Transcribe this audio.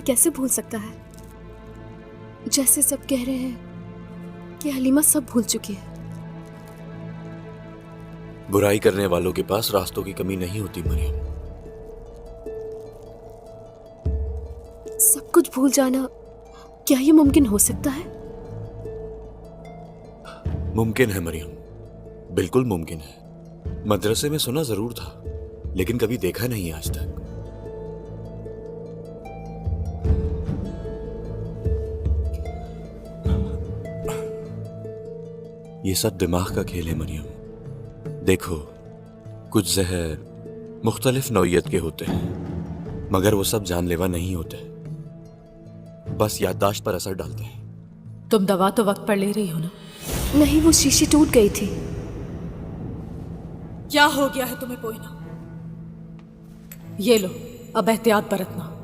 कैसे भूल सकता है? जैसे सब कह रहे हैं कि हलीमा सब भूल चुकी है। बुराई करने वालों के पास रास्तों की कमी नहीं होती मरियम। सब कुछ भूल जाना, क्या ये मुमकिन हो सकता है? मुमकिन है मरियम, बिल्कुल मुमकिन है। मदरसे में सुना जरूर था, लेकिन कभी देखा नहीं आज तक। ये सब दिमाग का खेल है मरियम। देखो, कुछ जहर मुख्तलिफ नौइयत के होते हैं, मगर वो सब जानलेवा नहीं होते, बस याददाश्त पर असर डालते हैं। तुम दवा तो वक्त पर ले रही हो ना? नहीं, वो शीशी टूट गई थी। क्या हो गया है तुम्हें पोइना? ये लो, अब एहतियात बरतना।